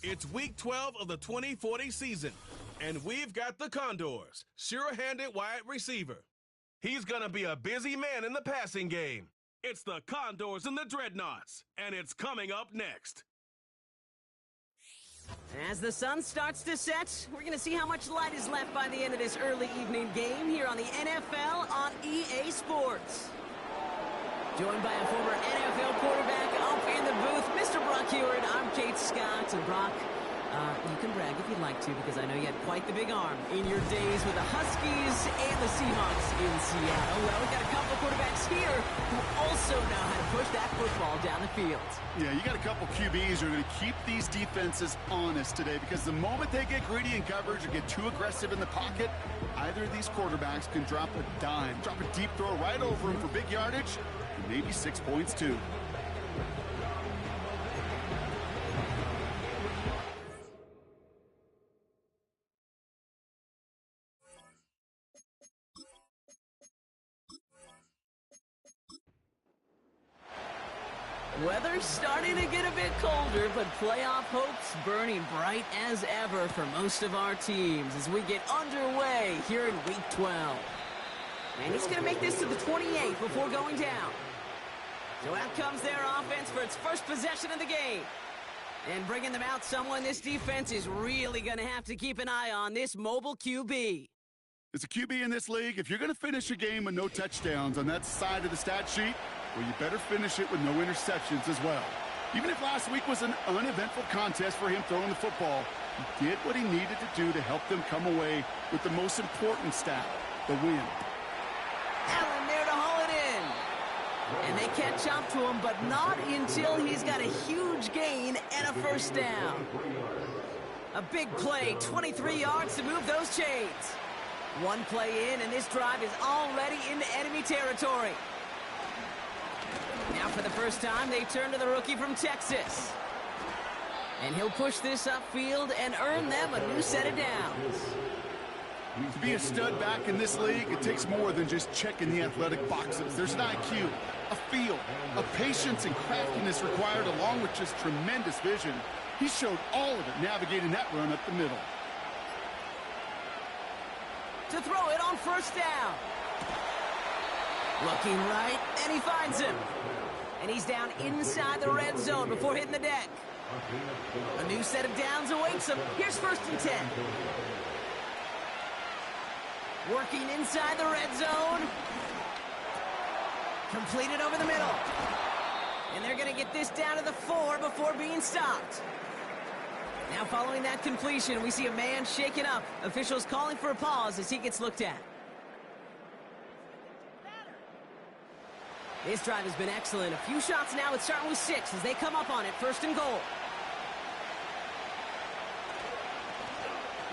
It's week 12 of the 2040 season, and we've got the Condors, sure-handed wide receiver. He's gonna be a busy man in the passing game. It's the Condors and the Dreadnoughts, and it's coming up next. As the sun starts to set, we're going to see how much light is left by the end of this early evening game here on the NFL on EA Sports. Joined by a former NFL quarterback up in the booth, Mr. Brock Hewitt. I'm Kate Scott. And Brock, you can brag if you'd like to, because I know you had quite the big arm in your days with the Huskies and the Seahawks in Seattle. Well, we've got a couple of quarterbacks here who also know how to push that football down the field. Yeah, you got a couple QBs who are going to keep these defenses honest today, because the moment they get greedy in coverage or get too aggressive in the pocket, either of these quarterbacks can drop a dime, drop a deep throw right over them for big yardage, and maybe 6 points too. Weather's starting to get a bit colder, but playoff hopes burning bright as ever for most of our teams as we get underway here in Week 12. And he's going to make this to the 28 before going down. So out comes their offense for its first possession of the game. And bringing them out someone this defense is really going to have to keep an eye on, this mobile QB. As a QB in this league, if you're going to finish a game with no touchdowns on that side of the stat sheet, well, you better finish it with no interceptions as well. Even if last week was an uneventful contest for him throwing the football, he did what he needed to do to help them come away with the most important stat, the win. Allen there to haul it in. And they catch up to him, but not until he's got a huge gain and a first down. A big play, 23 yards to move those chains. One play in, and this drive is already into enemy territory. Now for the first time, they turn to the rookie from Texas. And he'll push this upfield and earn them a new set of downs. To be a stud back in this league, it takes more than just checking the athletic boxes. There's an IQ, a feel, a patience and craftiness required, along with just tremendous vision. He showed all of it navigating that run up the middle. To throw it on first down. Looking right, and he finds him. And he's down inside the red zone before hitting the deck. A new set of downs awaits him. Here's 1st and 10. Working inside the red zone. Completed over the middle. And they're going to get this down to the 4 before being stopped. Now following that completion, we see a man shaken up. Officials calling for a pause as he gets looked at. This drive has been excellent. A few shots now. It's starting with 6 as they come up on it. 1st and goal.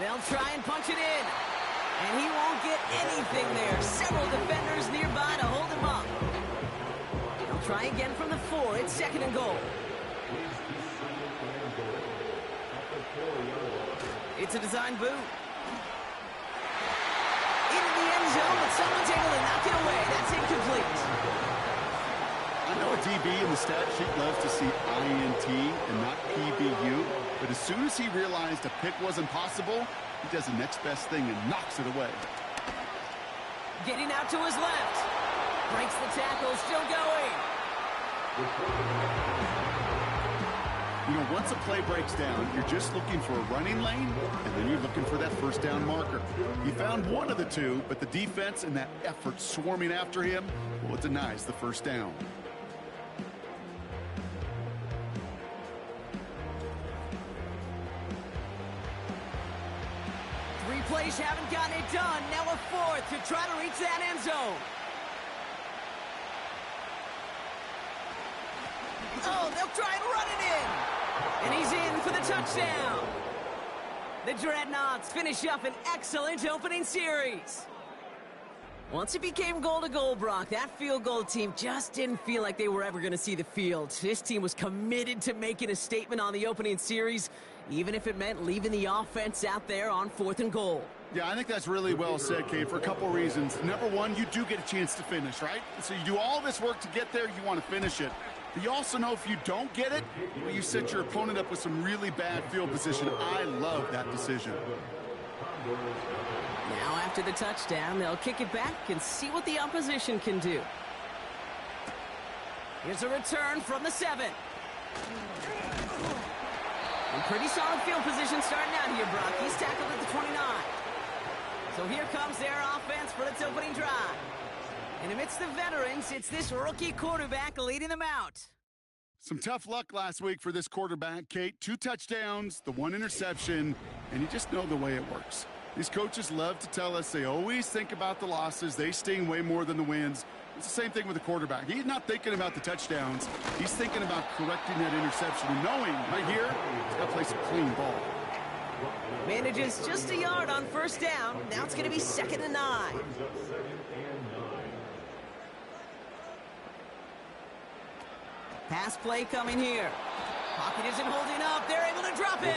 They'll try and punch it in. And he won't get anything there. Several defenders nearby to hold him up. They'll try again from the 4. It's 2nd and goal. It's a design boot. Into the end zone, but someone's able to knock it away. That's incomplete. I know a DB in the stat sheet loves to see INT and not PBU, but as soon as he realized a pick wasn't possible, he does the next best thing and knocks it away. Getting out to his left. Breaks the tackle, still going. You know, once a play breaks down, you're just looking for a running lane, and then you're looking for that first down marker. He found one of the two, but the defense and that effort swarming after him, well, it denies the first down. Three plays haven't gotten it done. Now a 4th to try to reach that end zone. Oh, they'll try and run it in. And he's in for the touchdown. The Dreadnoughts finish up an excellent opening series. Once it became goal-to-goal, Brock, that field goal team just didn't feel like they were ever going to see the field. This team was committed to making a statement on the opening series, even if it meant leaving the offense out there on 4th and goal. Yeah, I think that's really well said, Kate, for a couple reasons. Number one, you do get a chance to finish, right? So you do all this work to get there, you want to finish it. But you also know if you don't get it, well, you set your opponent up with some really bad field position. I love that decision. Now after the touchdown, they'll kick it back and see what the opposition can do. Here's a return from the 7. And pretty solid field position starting out here, Brock. He's tackled at the 29. So here comes their offense for its opening drive. And amidst the veterans, it's this rookie quarterback leading them out. Some tough luck last week for this quarterback, Kate. 2 touchdowns, the 1 interception, and you just know the way it works. These coaches love to tell us they always think about the losses. They sting way more than the wins. It's the same thing with the quarterback. He's not thinking about the touchdowns. He's thinking about correcting that interception and knowing right here, he's got to play some clean ball. Manages just a yard on first down. Now it's going to be 2nd and 9. Pass play coming here. Pocket isn't holding up. They're able to drop him.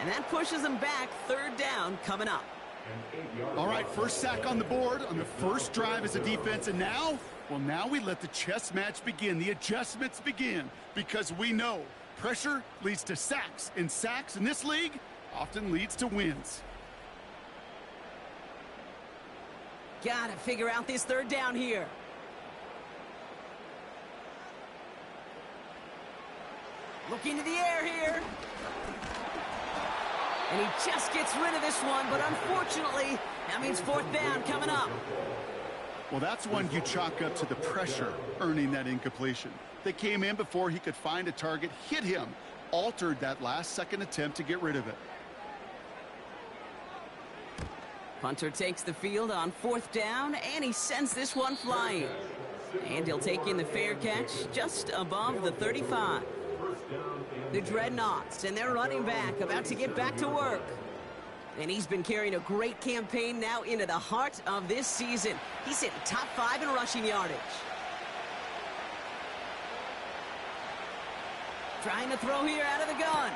And that pushes them back. 3rd down coming up. All right, first sack on the board on the first drive as a defense. And now, well, now we let the chess match begin. The adjustments begin because we know pressure leads to sacks. And sacks in this league often leads to wins. Got to figure out this 3rd down here. Looking to the air here. And he just gets rid of this one, but unfortunately, that means 4th down coming up. Well, that's one you chalk up to the pressure earning that incompletion. They came in before he could find a target, hit him, altered that last-second attempt to get rid of it. Punter takes the field on 4th down, and he sends this one flying. And he'll take in the fair catch just above the 35. The Dreadnoughts and their running back about to get back to work. And he's been carrying a great campaign now into the heart of this season. He's hitting top 5 in rushing yardage. Trying to throw here out of the gun.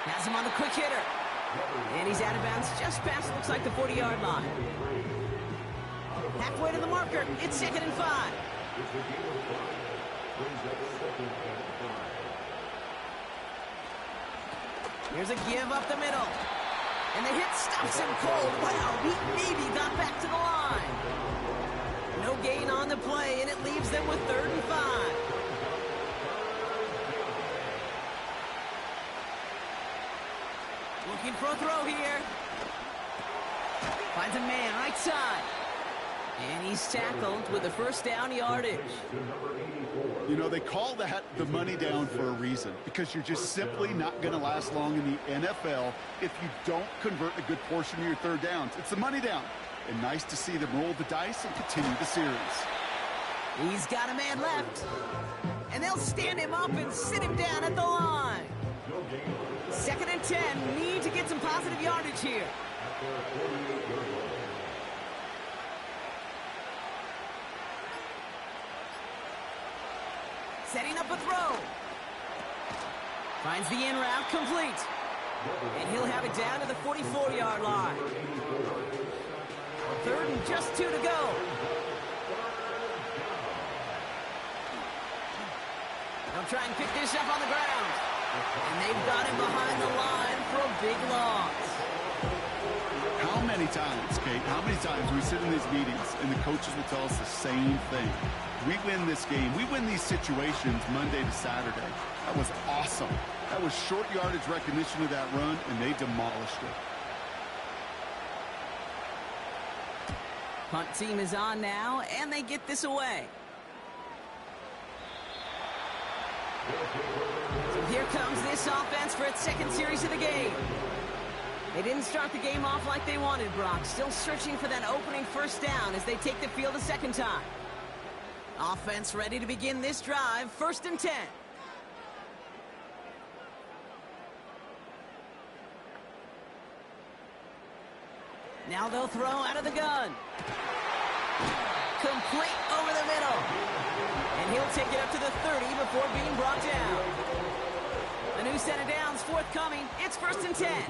Has him on the quick hitter. And he's out of bounds just past, looks like the 40-yard line. Halfway to the marker. It's 2nd and 5. Here's a give up the middle. And the hit stops him cold. Wow, he maybe got back to the line. No gain on the play, and it leaves them with 3rd and 5. Looking for a throw here. Finds a man right side. And he's tackled with the 1st down yardage. You know, they call that the money down for a reason, because you're just simply not going to last long in the NFL if you don't convert a good portion of your 3rd downs. It's the money down. And nice to see them roll the dice and continue the series. He's got a man left. And they'll stand him up and sit him down at the line. 2nd and 10. Need to get some positive yardage here. Setting up a throw. Finds the in route complete. And he'll have it down to the 44-yard line. 3rd and just 2 to go. They'll try and pick this up on the ground. And they've got him behind the line for a big loss. How many times, Kate, how many times we sit in these meetings and the coaches will tell us the same thing? We win this game. We win these situations Monday to Saturday. That was awesome. That was short yardage recognition of that run, and they demolished it. Punt team is on now, and they get this away. So here comes this offense for its 2nd series of the game. They didn't start the game off like they wanted, Brock. Still searching for that opening 1st down as they take the field a 2nd time. Offense ready to begin this drive. 1st and 10. Now they'll throw out of the gun. Complete over the middle. And he'll take it up to the 30 before being brought down. A new set of downs forthcoming. It's 1st and 10.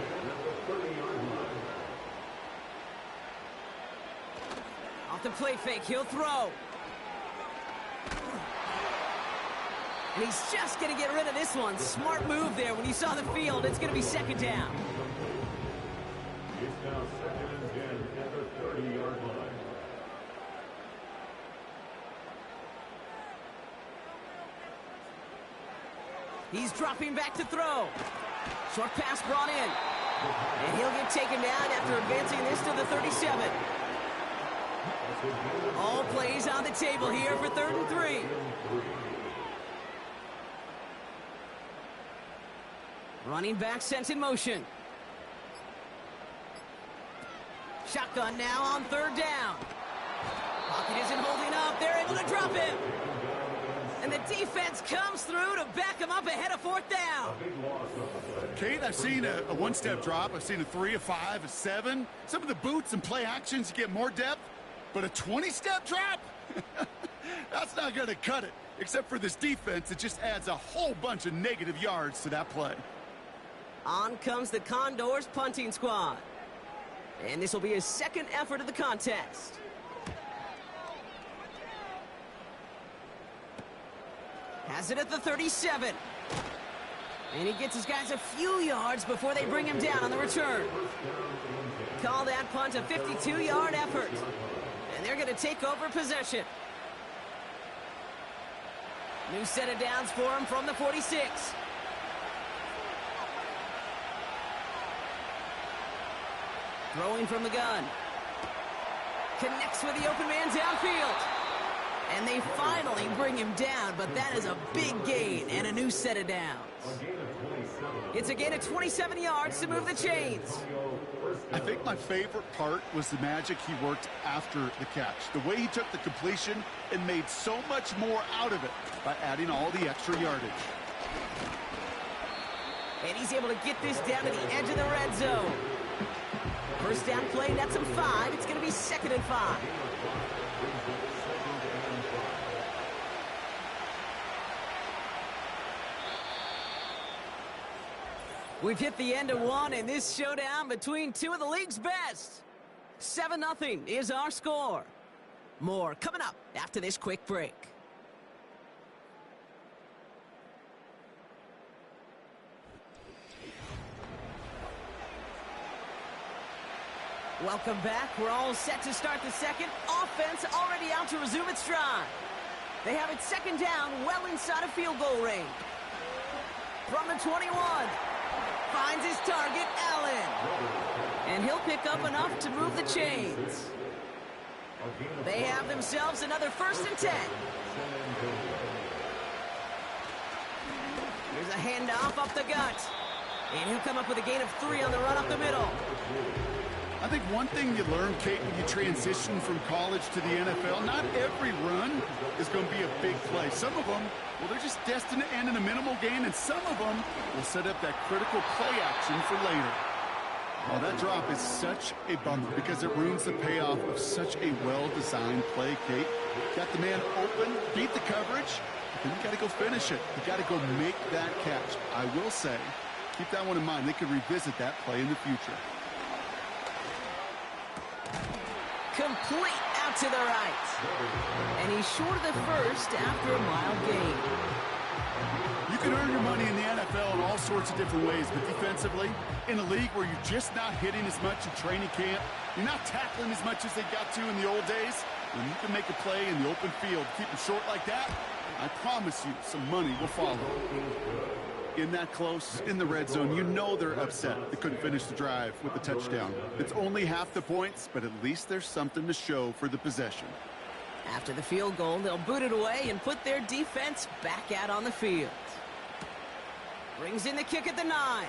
Off the play fake, he'll throw. And he's just going to get rid of this one. Smart move there when he saw the field. It's going to be second down. It's now 2nd and 10 at the 30-yard line. He's dropping back to throw. Short pass brought in. And he'll get taken down after advancing this to the 37. All plays on the table here for 3rd and 3. Running back sent in motion. Shotgun now on 3rd down. Pocket isn't holding up. They're able to drop him. And the defense comes through to back him up ahead of 4th down. Kate, I've seen a one-step drop. I've seen a 3, a 5, a 7. Some of the boots and play actions, you get more depth. But a 20-step drop? That's not going to cut it. Except for this defense, it just adds a whole bunch of negative yards to that play. On comes the Condors punting squad. And this will be his second effort of the contest. Has it at the 37. And he gets his guys a few yards before they bring him down on the return. Call that punt a 52-yard effort. And they're going to take over possession. New set of downs for him from the 46. Throwing from the gun. Connects with the open man downfield. And they finally bring him down, but that is a big gain and a new set of downs. It's a gain of 27 yards to move the chains. I think my favorite part was the magic he worked after the catch. The way he took the completion and made so much more out of it by adding all the extra yardage. And he's able to get this down to the edge of the red zone. First down play, that's him 5. It's going to be 2nd and 5. We've hit the end of one in this showdown between two of the league's best. 7-0 is our score. More coming up after this quick break. Welcome back. We're all set to start the second. Offense already out to resume its drive. They have it 2nd down, well inside of field goal range. From the 21. Finds his target, Allen. And he'll pick up enough to move the chains. They have themselves another 1st and 10. Here's a handoff up the gut. And he'll come up with a gain of 3 on the run up the middle. I think one thing you learn, Kate, when you transition from college to the NFL, not every run is going to be a big play. Some of them, well, they're just destined to end in a minimal gain, and some of them will set up that critical play action for later. Oh, that drop is such a bummer because it ruins the payoff of such a well-designed play, Kate. Got the man open, beat the coverage, but then you got to go finish it. You got to go make that catch. I will say, keep that one in mind. They could revisit that play in the future. Complete out to the right. And he's short of the first after a mild gain. You can earn your money in the NFL in all sorts of different ways, but defensively, in a league where you're just not hitting as much in training camp, you're not tackling as much as they got to in the old days, when you can make a play in the open field, keep it short like that, I promise you some money will follow. In that close, in the red zone, you know they're upset they couldn't finish the drive with the touchdown. It's only half the points, but at least there's something to show for the possession. After the field goal, they'll boot it away and put their defense back out on the field. Brings in the kick at the 9.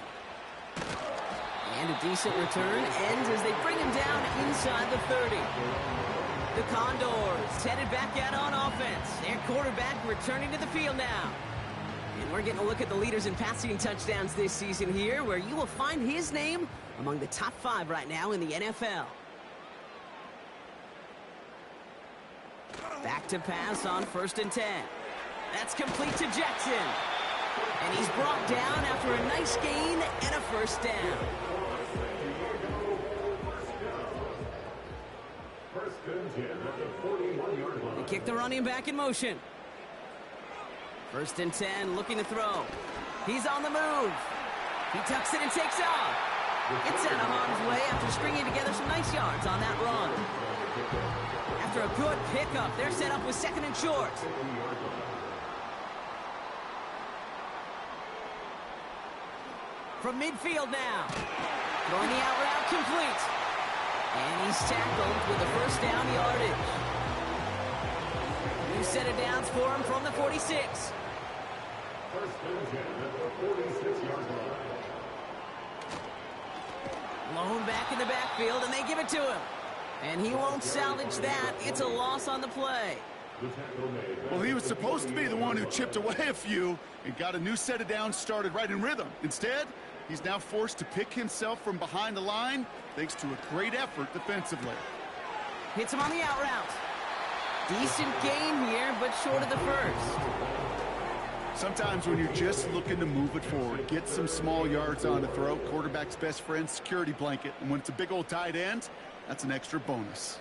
And a decent return ends as they bring him down inside the 30. The Condors headed back out on offense. Their quarterback returning to the field now. And we're getting a look at the leaders in passing touchdowns this season here, where you will find his name among the top 5 right now in the NFL. Back to pass on 1st and 10. That's complete to Jackson. And he's brought down after a nice gain and a 1st down. First and 10 at the the running back in motion. 1st and 10, looking to throw. He's on the move. He tucks it and takes off. Gets out of harm's way after stringing together some nice yards on that run. After a good pickup, they're set up with 2nd and short. From midfield now. Throwing the out route complete. And he's tackled with a 1st down yardage. New set of downs for him from the 46. 1st and 10 at the 46-yard line. Blown back in the backfield, and they give it to him. And he won't salvage that. It's a loss on the play. Well, he was supposed to be the one who chipped away a few and got a new set of downs started right in rhythm. Instead, he's now forced to pick himself from behind the line thanks to a great effort defensively. Hits him on the out route. Decent gain here, but short of the 1st. Sometimes when you're just looking to move it forward, get some small yards on the throw, quarterback's best friend, security blanket. And when it's a big old tight end, that's an extra bonus.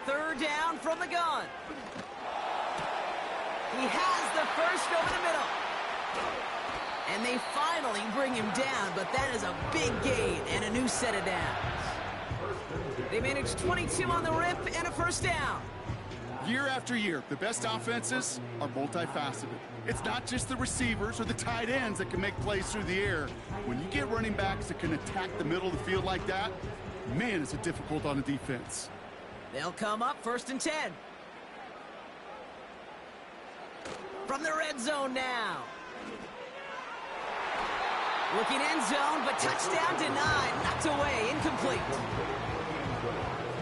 3rd down from the gun. He has the 1st over the middle. And they finally bring him down, but that is a big gain and a new set of downs. They managed 22 on the rip and a 1st down. Year after year, the best offenses are multifaceted. It's not just the receivers or the tight ends that can make plays through the air. When you get running backs that can attack the middle of the field like that, man, is it difficult on a defense. They'll come up 1st and 10. From the red zone now. Looking end zone, but touchdown denied. Knocked away, incomplete.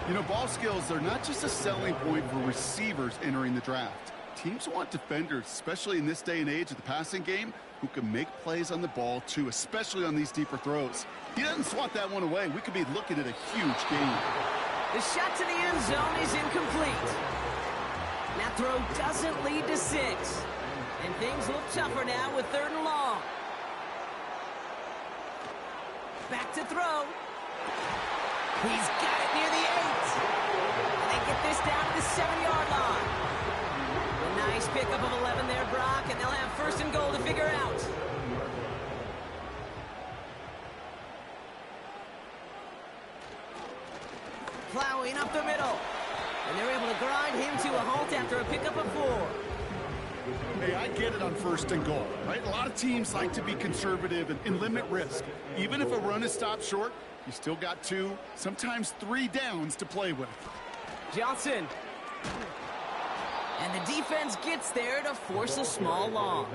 You know, ball skills are not just a selling point for receivers entering the draft. Teams want defenders, especially in this day and age of the passing game, who can make plays on the ball, too, especially on these deeper throws. He doesn't swat that one away. We could be looking at a huge game. The shot to the end zone is incomplete. That throw doesn't lead to 6. And things look tougher now with 3rd and long. Back to throw. He's got it near the 8. And they get this down to the 7-yard line. A nice pickup of 11 there, Brock, and they'll have 1st and goal to figure out. Plowing up the middle. And they're able to grind him to a halt after a pickup of 4. Hey, I get it on 1st and goal, right? A lot of teams like to be conservative and limit risk. Even if a run is stopped short, you still got 2, sometimes 3 downs to play with. Johnson. And the defense gets there to force a small loss.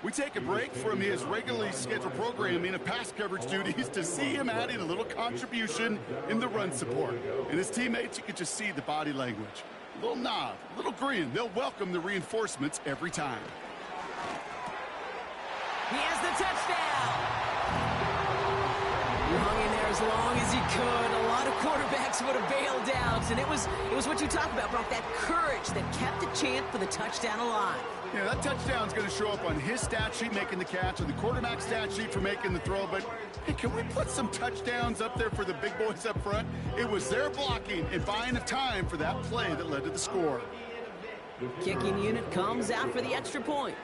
We take a break from his regularly scheduled programming of pass coverage duties to see him adding a little contribution in the run support. And his teammates, you can just see the body language. A little nod, a little grin. They'll welcome the reinforcements every time. He has the touchdown. He hung in there as long as he could. A lot of quarterbacks would have bailed out. And it was what you talk about, Brock, that courage that kept the chant for the touchdown alive. Yeah, that touchdown's going to show up on his stat sheet making the catch, and the quarterback stat sheet for making the throw. But, hey, can we put some touchdowns up there for the big boys up front? It was their blocking and buying of time for that play that led to the score. Kicking unit comes out for the extra point.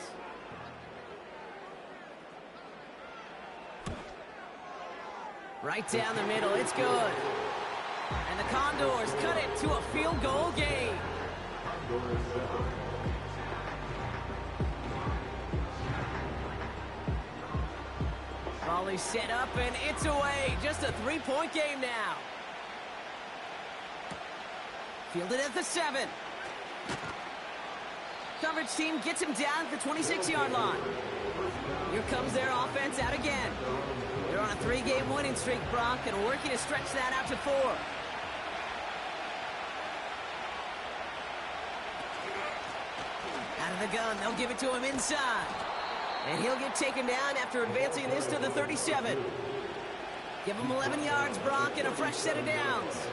Right down the middle, it's good. And the Condors cut it to a field goal game. Volley set up and it's away. Just a 3-point game now. Fielded at the 7. Coverage team gets him down at the 26-yard line. Here comes their offense out again. They're on a 3-game winning streak, Brock, and working to stretch that out to 4. Out of the gun, they'll give it to him inside. And he'll get taken down after advancing this to the 37. Give him 11 yards, Brock, and a fresh set of downs.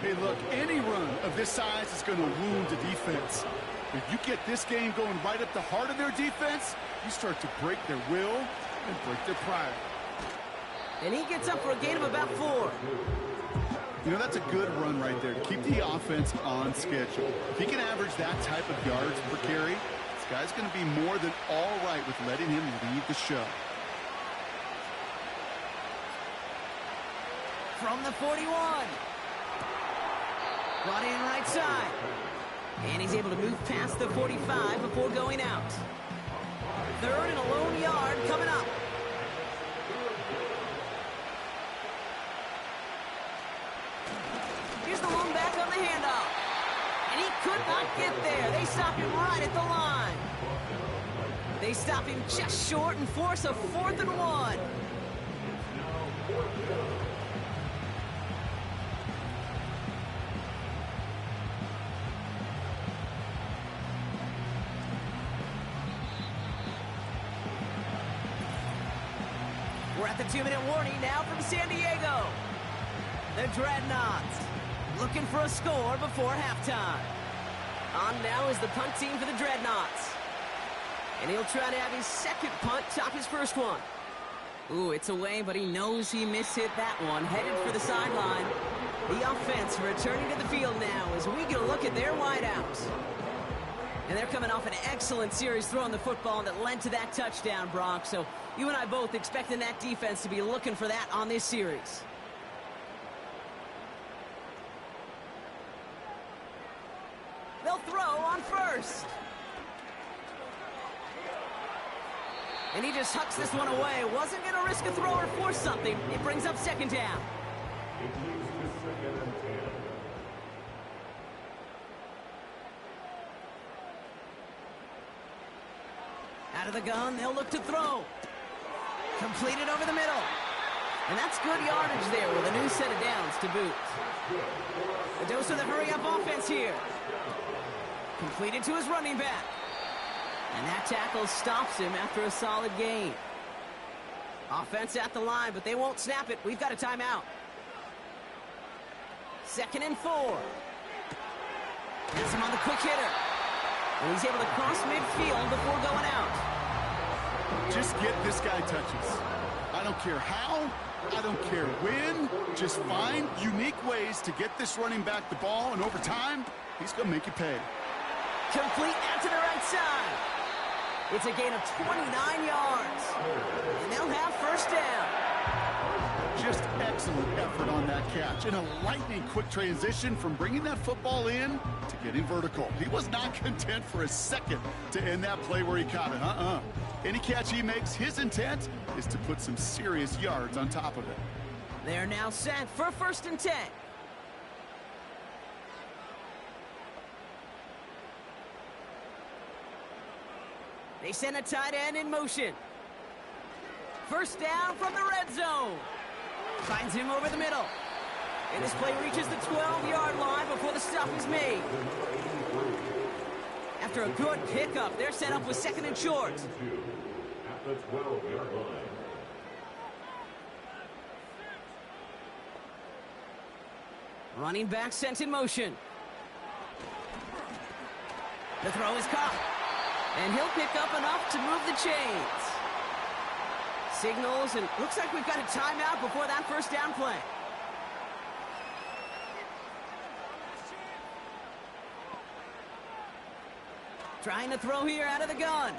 Hey, look, any run of this size is going to wound the defense. If you get this game going right up the heart of their defense, you start to break their will and break their pride. And he gets up for a gain of about 4. You know, that's a good run right there to keep the offense on schedule. If he can average that type of yards per carry, this guy's going to be more than all right with letting him lead the show. From the 41. Brought in right side. And he's able to move past the 45 before going out. Third and a lone yard coming up. Here's the one back on the handoff. And he could not get there. They stop him right at the line. They stop him just short and force a 4th and 1. We're at the 2-minute warning now from San Diego. The Dreadnoughts looking for a score before halftime. On now is the punt team for the Dreadnoughts. And he'll try to have his second punt top his first one. Ooh, it's away, but he knows he mishit that one. Headed for the sideline. The offense returning to the field now as we get a look at their wideouts. And they're coming off an excellent series throwing the football that led to that touchdown, Brock. So you and I both expecting that defense to be looking for that on this series. They'll throw on first. And he just hucks this one away. Wasn't going to risk a throw or force something. It brings up second down. It moves to 2nd and 10. Out of the gun, they'll look to throw. Completed over the middle. And that's good yardage there with a new set of downs to boot. A dose of the hurry-up offense here. Completed to his running back. And that tackle stops him after a solid gain. Offense at the line, but they won't snap it. We've got a timeout. 2nd and 4. Gets him on the quick hitter. And he's able to cross midfield before going out. Just get this guy touches. I don't care how, I don't care when. Just find unique ways to get this running back the ball, and over time, he's going to make you pay. Complete out to the right side. It's a gain of 29 yards. And they'll have first down. Just excellent effort on that catch. And a lightning quick transition from bringing that football in to getting vertical. He was not content for a second to end that play where he caught it. Any catch he makes, his intent is to put some serious yards on top of it. They're now set for 1st and 10. They send a tight end in motion. First down from the red zone. Finds him over the middle. And this play reaches the 12-yard line before the stop is made. After a good pickup, they're set up with 2nd and short. At the 12-yard line. Running back sent in motion. The throw is caught. And he'll pick up enough to move the chains. Signals, and looks like we've got a timeout before that first down play. Trying to throw here out of the gun.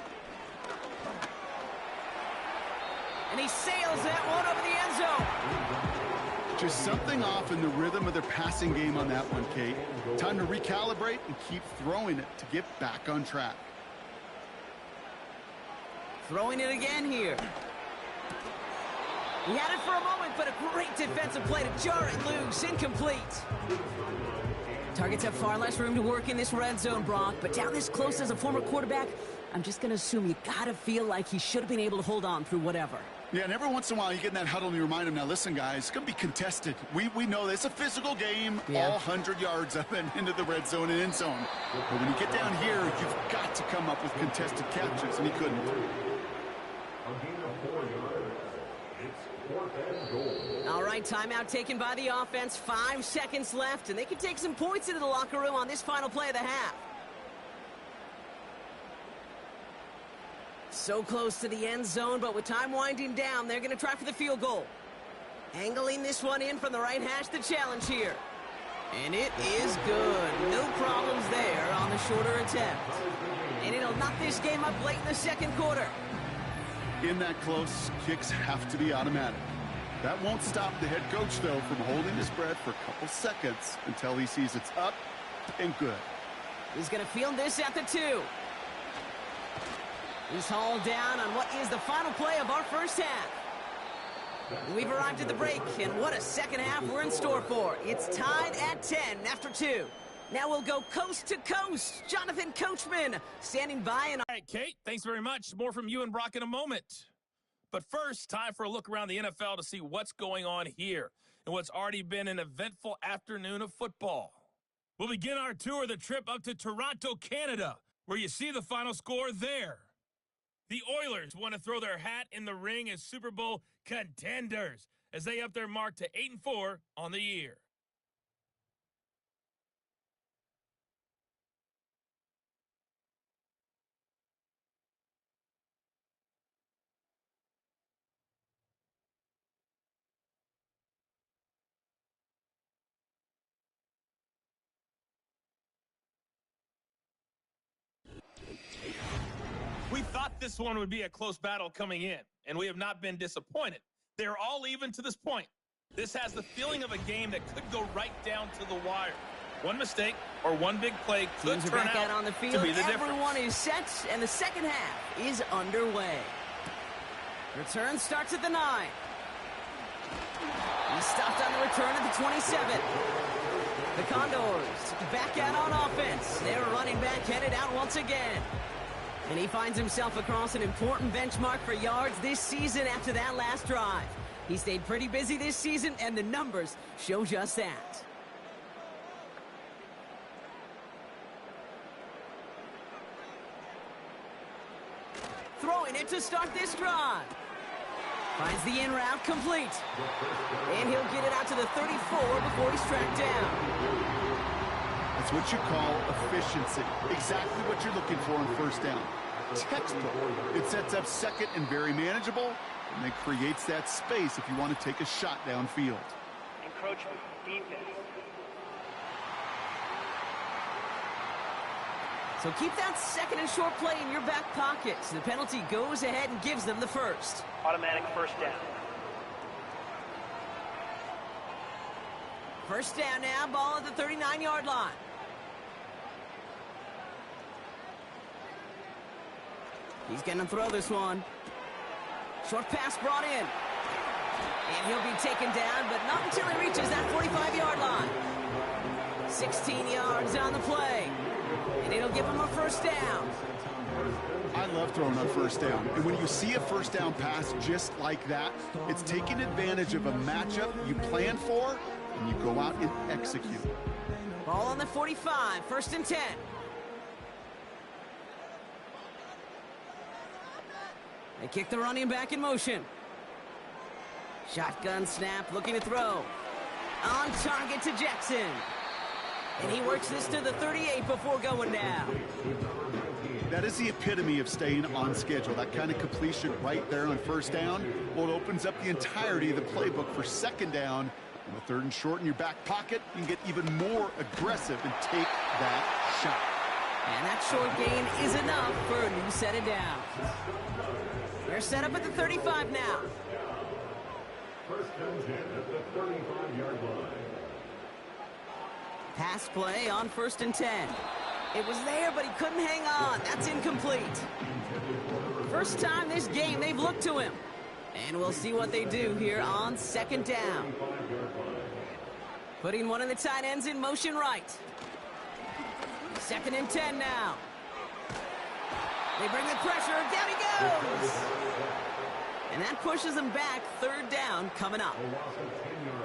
And he sails that one over the end zone. Just something off in the rhythm of their passing game on that one, Kate. Time to recalibrate and keep throwing it to get back on track. Throwing it again here. He had it for a moment, but a great defensive play to jar it loose. Incomplete. Targets have far less room to work in this red zone, Brock, but down this close as a former quarterback, I'm just going to assume you got to feel like he should have been able to hold on through whatever. Yeah, and every once in a while you get in that huddle and you remind him, now listen, guys, it's going to be contested. We know this. It's a physical game, all 100 yards up and into the red zone and end zone. But when you get down here, you've got to come up with contested catches, and he couldn't. All right, timeout taken by the offense. 5 seconds left, and they can take some points into the locker room on this final play of the half. So close to the end zone, but with time winding down, they're going to try for the field goal. Angling this one in from the right hash, the challenge here. And it is good. No problems there on the shorter attempt. And it'll knock this game up late in the second quarter. In that close, kicks have to be automatic. That won't stop the head coach, though, from holding his breath for a couple seconds until he sees it's up and good. He's going to field this at the 2. He's hauled down on what is the final play of our first half. We've arrived at the break, and what a second half we're in store for. It's tied at 10 after 2. Now we'll go coast to coast. Jonathan Coachman standing by. And all right, Kate, thanks very much. More from you and Brock in a moment. But first, time for a look around the NFL to see what's going on here and what's already been an eventful afternoon of football. We'll begin our tour, the trip up to Toronto, Canada, where you see the final score there. The Oilers want to throw their hat in the ring as Super Bowl contenders as they up their mark to 8-4 on the year. We thought this one would be a close battle coming in, and we have not been disappointed. They're all even to this point. This has the feeling of a game that could go right down to the wire. One mistake or one big play could turn out on the field. To be the difference. Everyone is set, and the second half is underway. Return starts at the 9. He's stopped on the return at the 27. The Condors back out on offense. Their running back headed out once again. And he finds himself across an important benchmark for yards this season after that last drive. He stayed pretty busy this season, and the numbers show just that. Throwing it to start this drive. Finds the in route complete. And he'll get it out to the 34 before he's tracked down. That's what you call efficiency. Exactly what you're looking for on first down. Textbook. It sets up second and very manageable, and it creates that space if you want to take a shot downfield. Encroachment, defense. So keep that second and short play in your back pocket. The penalty goes ahead and gives them the first. Automatic first down. First down now, ball at the 39-yard line. He's going to throw this one. Short pass brought in. And he'll be taken down, but not until he reaches that 45-yard line. 16 yards on the play. And it'll give him a first down. I love throwing on first down. And when you see a first down pass just like that, it's taking advantage of a matchup you planned for, and you go out and execute. Ball on the 45, first and 10. They kick the running back in motion. Shotgun snap, looking to throw. On target to Jackson. And he works this to the 38 before going down. That is the epitome of staying on schedule. That kind of completion right there on first down. Well, it opens up the entirety of the playbook for second down. And with third and short in your back pocket, you can get even more aggressive and take that shot. And that short gain is enough for a new set of downs. They're set up at the 35 now. First and 10 at the 35-yard line. Pass play on first and 10. It was there, but he couldn't hang on. That's incomplete. First time this game they've looked to him. And we'll see what they do here on second down. Putting one of the tight ends in motion right. Second and 10 now. They bring the pressure. Down he goes. And that pushes them back. Third down coming up.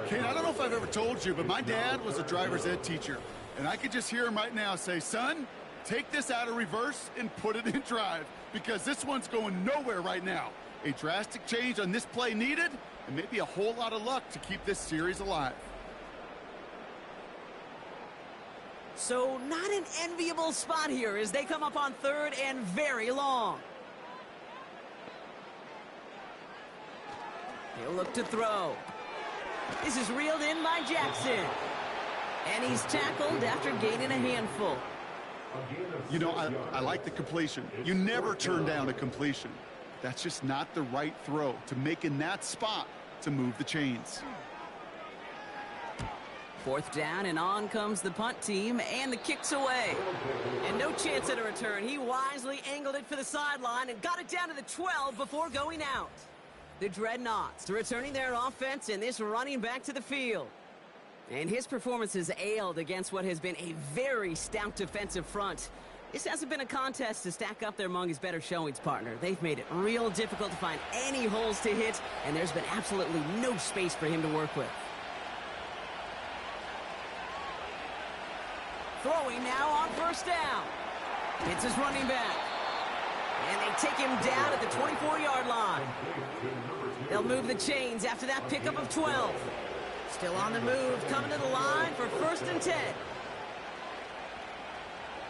Kate, I don't know if I've ever told you, but my dad was a driver's ed teacher. And I could just hear him right now say, son, take this out of reverse and put it in drive, because this one's going nowhere right now. A drastic change on this play needed, and maybe a whole lot of luck to keep this series alive. So not an enviable spot here as they come up on third and very long. He'll look to throw. This is reeled in by Jackson. And he's tackled after gaining a handful. You know, I like the completion. You never turn down a completion. That's just not the right throw to make in that spot to move the chains. 4th down, and on comes the punt team, and the kick's away. And no chance at a return. He wisely angled it for the sideline and got it down to the 12 before going out. The Dreadnoughts returning their offense, and this running back to the field. And his performance has ailed against what has been a very stout defensive front. This hasn't been a contest to stack up there among his better showings, partner. They've made it real difficult to find any holes to hit, and there's been absolutely no space for him to work with. Throwing now on 1st down. It's his running back. And they take him down at the 24-yard line. They'll move the chains after that pickup of 12. Still on the move, coming to the line for 1st and 10.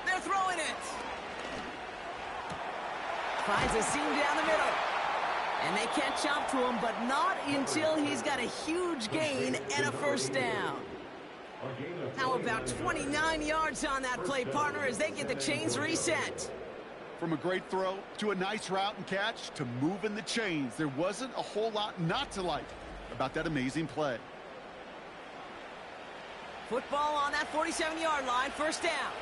They're throwing it. Finds a seam down the middle. And they catch up to him, but not until he's got a huge gain and a 1st down. How about 29 yards on that play, partner, as they get the chains reset. From a great throw to a nice route and catch to moving the chains, there wasn't a whole lot not to like about that amazing play. Football on that 47-yard line, 1st down.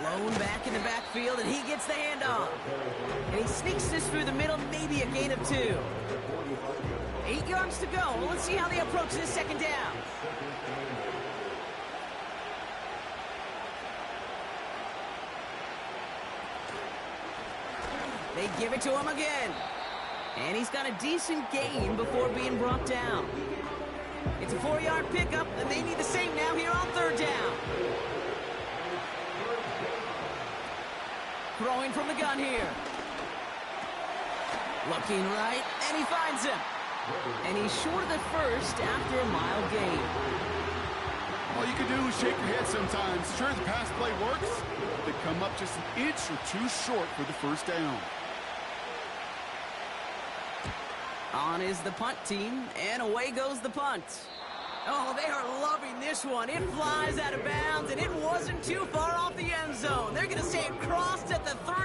Blown back in the backfield, and he gets the handoff. And he sneaks this through the middle, maybe a gain of 2. 8 yards to go. Well, let's see how they approach this 2nd down. They give it to him again. And he's got a decent gain before being brought down. It's a 4-yard pickup, and they need the same now here on 3rd down. Throwing from the gun here. Looking right, and he finds him. And he's short of the 1st after a mild gain. All you can do is shake your head sometimes. Sure, the pass play works. They come up just an inch or 2 short for the 1st down. On is the punt team, and away goes the punt. Oh, they are loving this one. It flies out of bounds, and it wasn't too far off the end zone. They're going to say it crossed at the 3.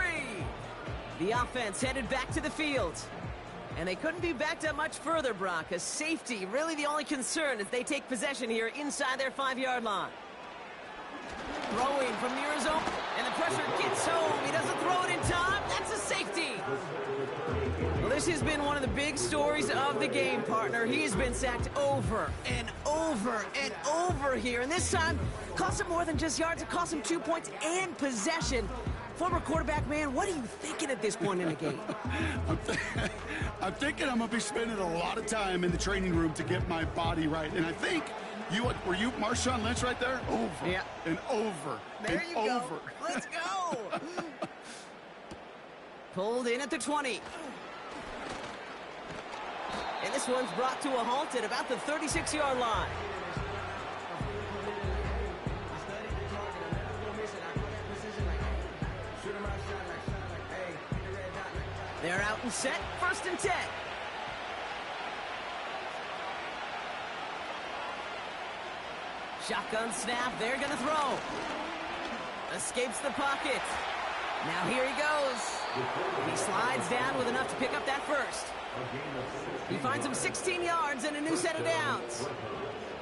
The offense headed back to the field. And they couldn't be backed up much further, Brock. A safety, really the only concern as they take possession here inside their 5-yard line. Throwing from near his own, and the pressure gets home. He doesn't throw it in time. That's a safety. Well, this has been one of the big stories of the game, partner. He has been sacked over and over and over here. And this time, cost him more than just yards. It cost him 2 points and possession. Former quarterback, man, what are you thinking at this point in the game? I'm thinking I'm going to be spending a lot of time in the training room to get my body right. And I think, were you Marshawn Lynch right there? Over and over there and you go. over. Let's go. Pulled in at the 20. And this one's brought to a halt at about the 36-yard line. They're out and set, 1st and 10. Shotgun snap, they're going to throw. Escapes the pocket. Now here he goes. He slides down with enough to pick up that 1st. He finds him 16 yards and a new set of downs.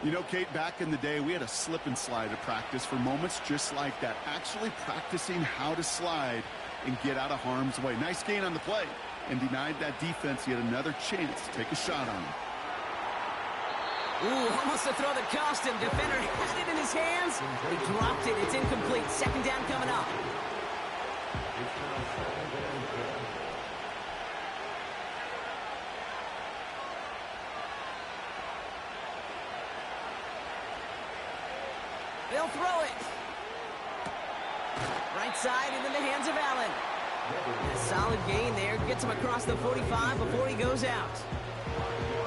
You know, Kate, back in the day, we had a slip and slide at practice for moments just like that. Actually practicing how to slide and get out of harm's way. Nice gain on the play, and denied that defense yet another chance to take a shot on him. Ooh, almost to throw the costume. Defender had it in his hands. He dropped it. It's incomplete. 2nd down coming up. They'll throw it. Right side into the hands of Allen. A solid gain there. Gets him across the 45 before he goes out.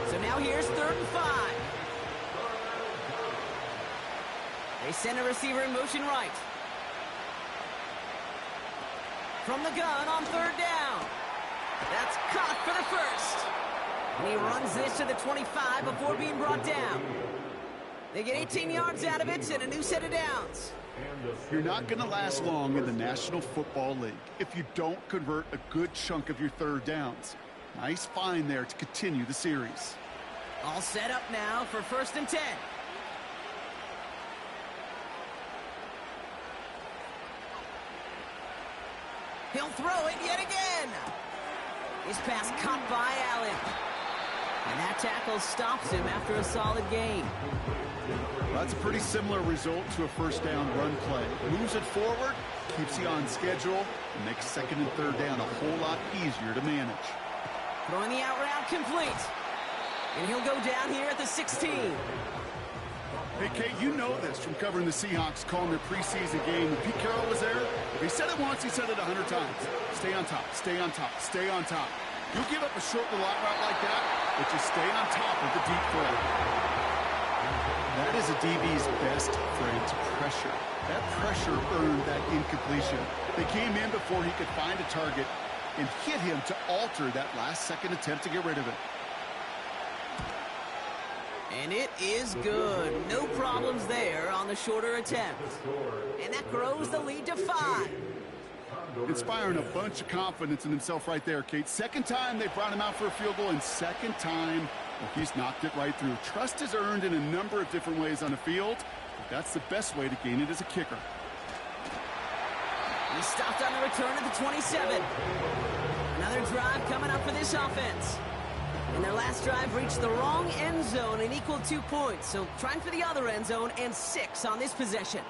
So now here's 3rd and 5. They send a receiver in motion right. From the gun on 3rd down. That's caught for the first. And he runs this to the 25 before being brought down. They get 18 yards out of it and a new set of downs. You're not going to last long in the National Football League if you don't convert a good chunk of your third downs. Nice find there to continue the series. All set up now for 1st and 10. He'll throw it yet again. His pass caught by Allen. And that tackle stops him after a solid gain. That's a pretty similar result to a first down run play. Moves it forward, keeps you on schedule, and makes 2nd and 3rd down a whole lot easier to manage. Throwing the out route complete. And he'll go down here at the 16. Hey, Kate, you know this from covering the Seahawks, calling their preseason game. When Pete Carroll was there, if he said it once, he said it 100 times. Stay on top, stay on top, stay on top. You'll give up a short little out route like that, but you stay on top of the deep threat. That is a DB's best friend to pressure. That pressure earned that incompletion. They came in before he could find a target and hit him to alter that last-second attempt to get rid of it. And it is good. No problems there on the shorter attempt. And that grows the lead to 5. Inspiring a bunch of confidence in himself right there, Kate. 2nd time they brought him out for a field goal, and 2nd time, well, he's knocked it right through. Trust is earned in a number of different ways on the field, but that's the best way to gain it as a kicker. He stopped on the return at the 27. Another drive coming up for this offense. And their last drive reached the wrong end zone and equaled 2 points. So trying for the other end zone and 6 on this possession.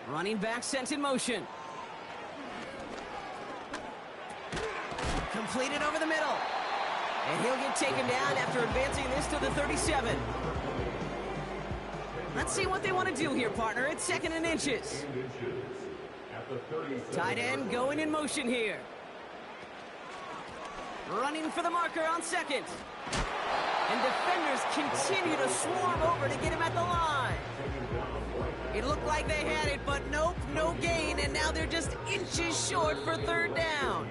Running back sent in motion. Completed over the middle. And he'll get taken down after advancing this to the 37. Let's see what they want to do here, partner. It's 2nd and inches. Tight end going in motion here. Running for the marker on 2nd. And defenders continue to swarm over to get him at the line. It looked like they had it, but nope, no gain, and now they're just inches short for 3rd down.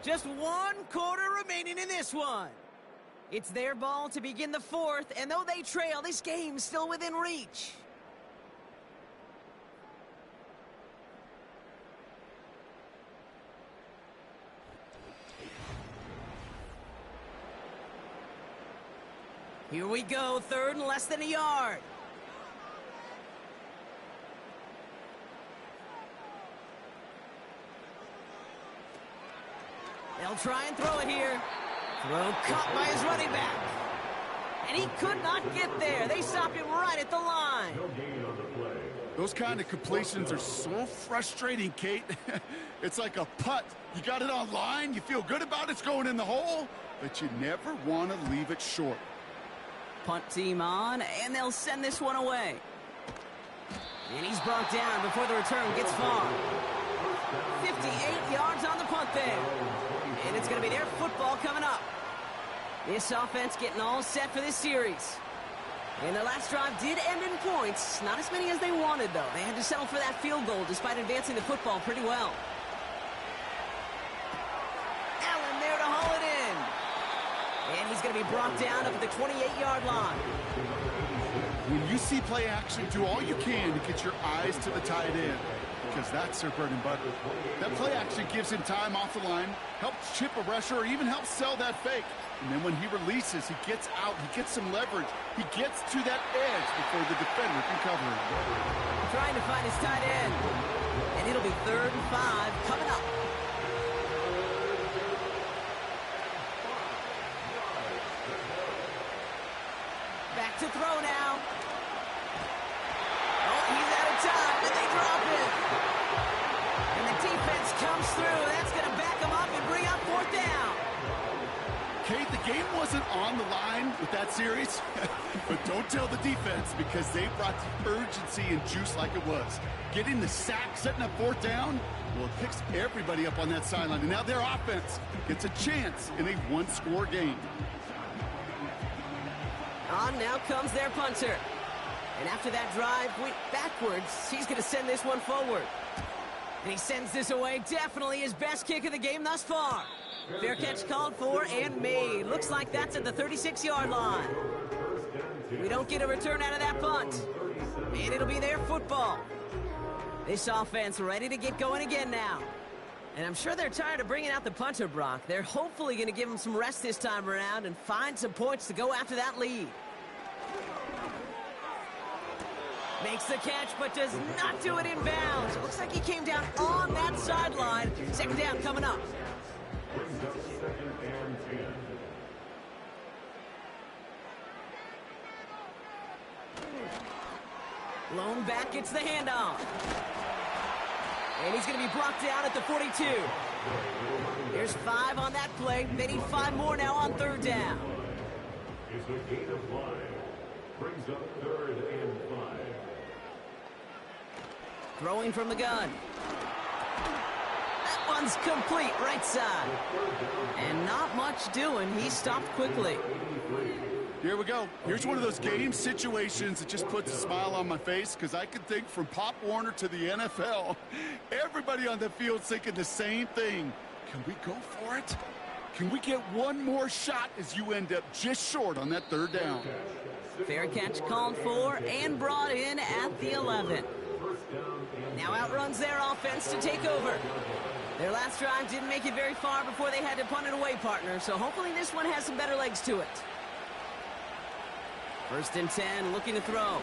Just 1 quarter remaining in this one. It's their ball to begin the 4th, and though they trail, this game's still within reach. Here we go, 3rd and less than a yard. They'll try and throw it here. Throw caught by his running back. And he could not get there. They stop him right at the line. Those kind of completions are so frustrating, Kate. It's like a putt. You got it on line, you feel good about it's going in the hole, but you never want to leave it short. Punt team on, and they'll send this one away. And he's brought down before the return gets far. 58 yards on the punt there. And it's going to be their football coming up. This offense getting all set for this series. And their last drive did end in points. Not as many as they wanted, though. They had to settle for that field goal despite advancing the football pretty well. Allen there to haul it in. And he's going to be brought down up at the 28-yard line. When you see play action, do all you can to get your eyes to the tight end, because that's their bread and butter. That play action gives him time off the line, helps chip a rusher, or even helps sell that fake. And then when he releases, he gets out, he gets some leverage. He gets to that edge before the defender can cover him. Trying to find his tight end. And it'll be 3rd and 5 coming up. Back to throw now. Oh, he's out of time, and they drop it. And the defense comes through. That's going to back him up and bring up 4th down. Kate, the game wasn't on the line with that series, but don't tell the defense, because they brought the urgency and juice like it was. Getting the sack, setting up 4th down, well, it picks everybody up on that sideline. And now their offense gets a chance in a one-score game. On now comes their punter. And after that drive went backwards, he's going to send this one forward. And he sends this away. Definitely his best kick of the game thus far. Fair catch called for and made. Looks like that's at the 36-yard line. We don't get a return out of that punt. And it'll be their football. This offense ready to get going again now. And I'm sure they're tired of bringing out the punter, Brock. They're hopefully going to give him some rest this time around and find some points to go after that lead. Makes the catch, but does not do it in bounds. It looks like he came down on that sideline. Second down coming up. Brings up 2nd and 10. Lone back gets the handoff. And he's going to be brought down at the 42. There's 5 on that play. They need 5 more now on 3rd down. It's a gain of 5. Brings up 3rd and 5. Throwing from the gun. That one's complete, right side. And not much doing. He stopped quickly. Here we go. Here's one of those game situations that just puts a smile on my face because I can think from Pop Warner to the NFL. Everybody on the field thinking the same thing. Can we go for it? Can we get one more shot as you end up just short on that 3rd down? Fair catch called for and brought in at the 11. Now outruns their offense to take over. Their last drive didn't make it very far before they had to punt it away, partner, so hopefully this one has some better legs to it. 1st and 10, looking to throw.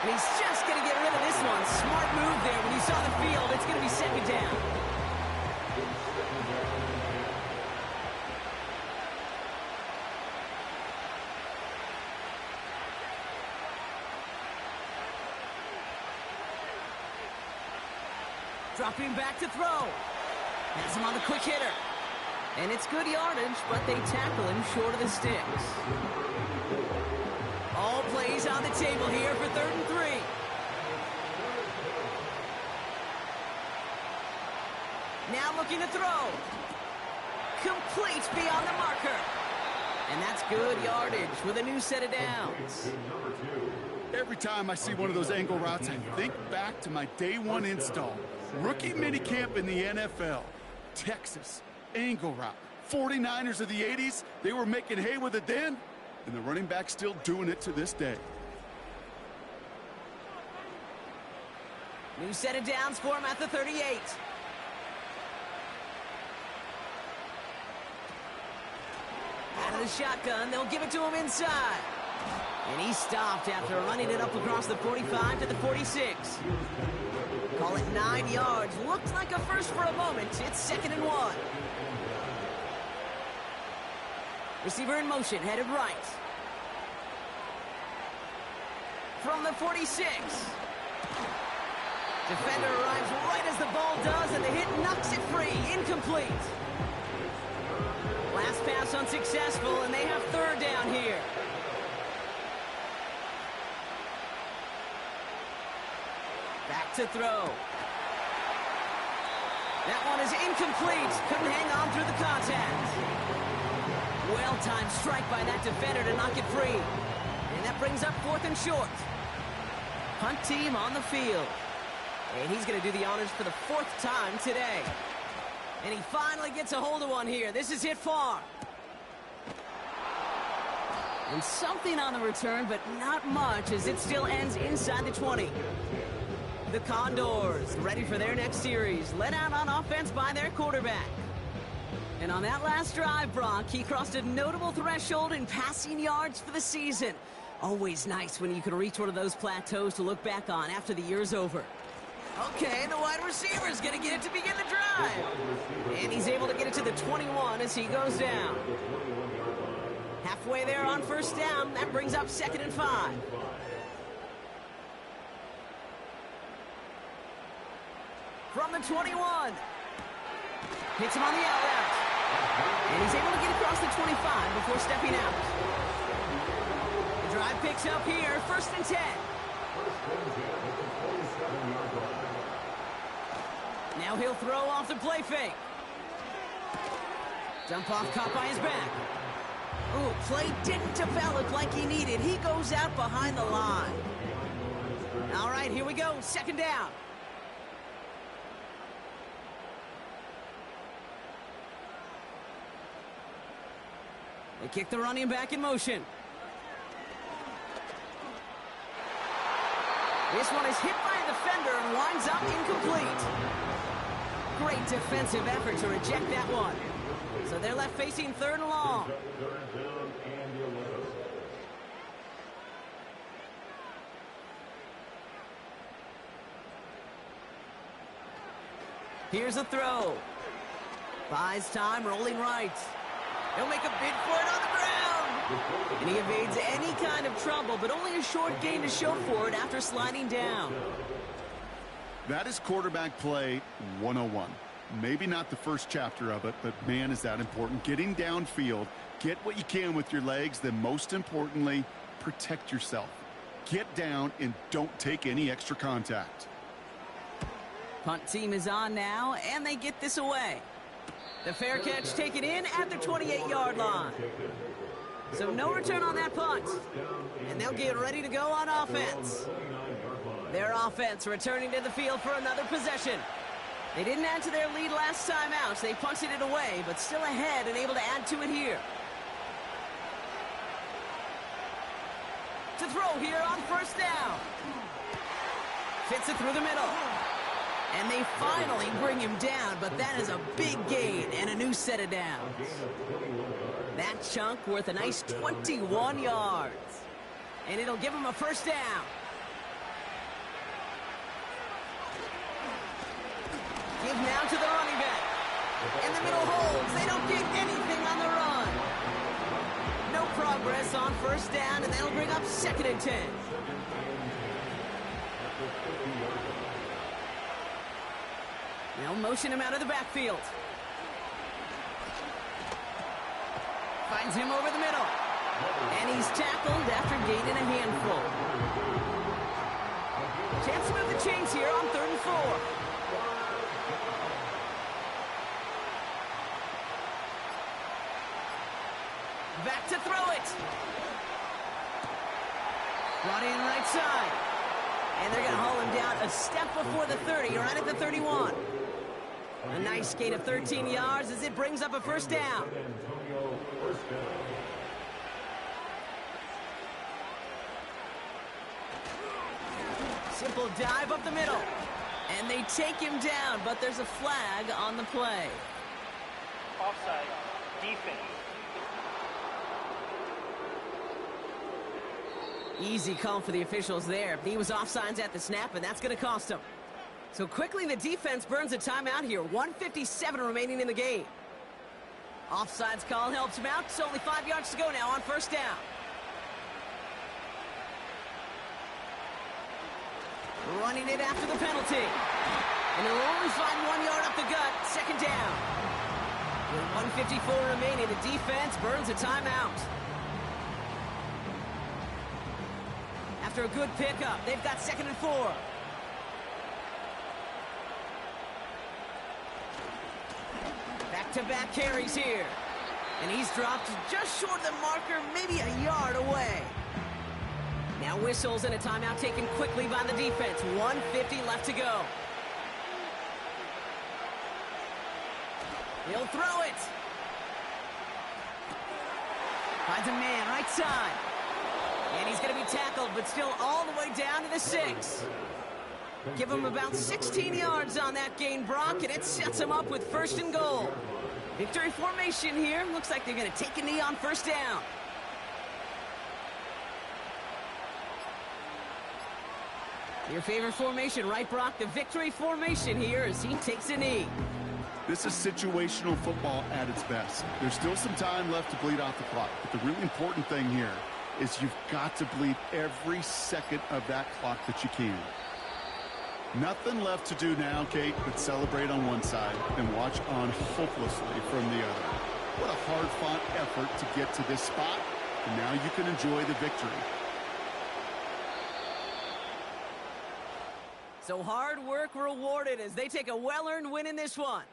And he's just going to get rid of this one. Smart move there when he saw the field. It's going to be 2nd down. Dropping back to throw. Has him on the quick hitter. And it's good yardage, but they tackle him short of the sticks. All plays on the table here for 3rd and 3. Now looking to throw. Complete beyond the marker. And that's good yardage with a new set of downs. Every time I see one of those angle routes, I think back to my day 1 install. Rookie minicamp in the NFL. Texas. Angle route. 49ers of the 80s, they were making hay with it then, and the running back's still doing it to this day. New set of downs for him at the 38. Out of the shotgun, they'll give it to him inside. And he stopped after running it up across the 45 to the 46. Call it 9 yards. Looked like a first for a moment. It's 2nd and 1. Receiver in motion, headed right. From the 46. Defender arrives right as the ball does, and the hit knocks it free. Incomplete. Last pass unsuccessful, and they have 3rd down here. Back to throw. That one is incomplete. Couldn't hang on through the contact. Well-timed strike by that defender to knock it free. And that brings up 4th and short. Punt team on the field. And he's going to do the honors for the 4th time today. And he finally gets a hold of one here. This is hit far. And something on the return, but not much, as it still ends inside the 20. The Condors, ready for their next series, led out on offense by their quarterback. And on that last drive, Brock, he crossed a notable threshold in passing yards for the season. Always nice when you can reach one of those plateaus to look back on after the year's over. Okay, the wide receiver is going to get it to begin the drive. And he's able to get it to the 21 as he goes down. Halfway there on 1st down, that brings up 2nd and 5. From the 21. Hits him on the out route. And he's able to get across the 25 before stepping out. The drive picks up here, 1st and 10. Now he'll throw off the play fake. Dump off caught by his back. Ooh, play didn't develop like he needed. He goes out behind the line. All right, here we go. Second down. They kick the running back in motion. This one is hit by a defender and winds up incomplete. Great defensive effort to reject that one. So they're left facing third and long. Here's a throw. Buys time, rolling right. He'll make a bid for it on the ground. And he evades any kind of trouble, but only a short gain to show for it after sliding down. That is quarterback play 101. Maybe not the first chapter of it, but man, is that important. Getting downfield, get what you can with your legs, then most importantly, protect yourself. Get down and don't take any extra contact. Punt team is on now, and they get this away. The fair catch taken in at the 28-yard line. So no return on that punt. And they'll get ready to go on offense. Their offense returning to the field for another possession. They didn't add to their lead last time out. They punted it away, but still ahead and able to add to it here. To throw here on first down. Fits it through the middle. And they finally bring him down, but that is a big gain and a new set of downs. That chunk worth a nice 21 yards. And it'll give him a first down. Give now to the running back. And the middle holds. They don't get anything on the run. No progress on first down, and that'll bring up 2nd and 10. They'll motion him out of the backfield. Finds him over the middle. And he's tackled after gaining a handful. Chance to move the chains here on 3rd and 4. Back to throw it. Brought in right side. And they're going to haul him down a step before the 30, right at the 31. A nice gain of 13 yards as it brings up a first down. Simple dive up the middle. And they take him down, but there's a flag on the play. Offside. Defense. Easy call for the officials there. He was offsides at the snap, and that's going to cost him. So quickly, the defense burns a timeout here. 1:57 remaining in the game. Offsides call helps him out. It's only 5 yards to go now on first down. Running it after the penalty. And he'll only find 1 yard up the gut. Second down. With 1:54 remaining, the defense burns a timeout. After a good pickup, they've got 2nd and 4. Back-to-back carries here. And he's dropped just short of the marker, maybe a yard away. Now whistles and a timeout taken quickly by the defense. 1:50 left to go. He'll throw it. Finds a man right side. And he's going to be tackled, but still all the way down to the 6. Give him about 16 yards on that gain, Brock, and it sets him up with 1st and goal. Victory formation here. Looks like they're going to take a knee on first down. Your favorite formation, right, Brock? The victory formation here as he takes a knee. This is situational football at its best. There's still some time left to bleed off the clock, but the really important thing here is you've got to bleed every second of that clock that you can. Nothing left to do now, Kate, but celebrate on one side and watch on hopelessly from the other. What a hard-fought effort to get to this spot, and now you can enjoy the victory. So hard work rewarded as they take a well-earned win in this one.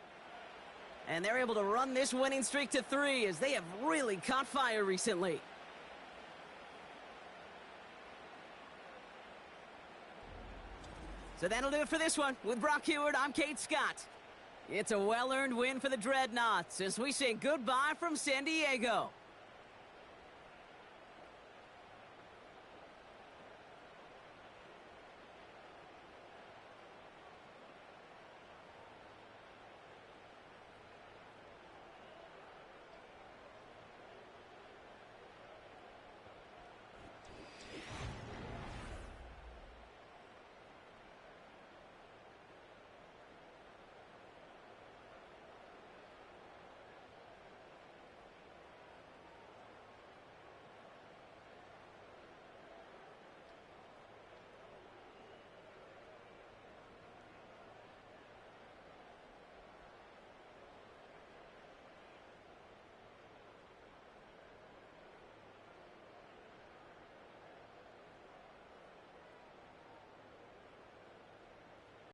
And they're able to run this winning streak to 3 as they have really caught fire recently. So that'll do it for this one. With Brock Heward, I'm Kate Scott. It's a well-earned win for the Dreadnoughts as we say goodbye from San Diego.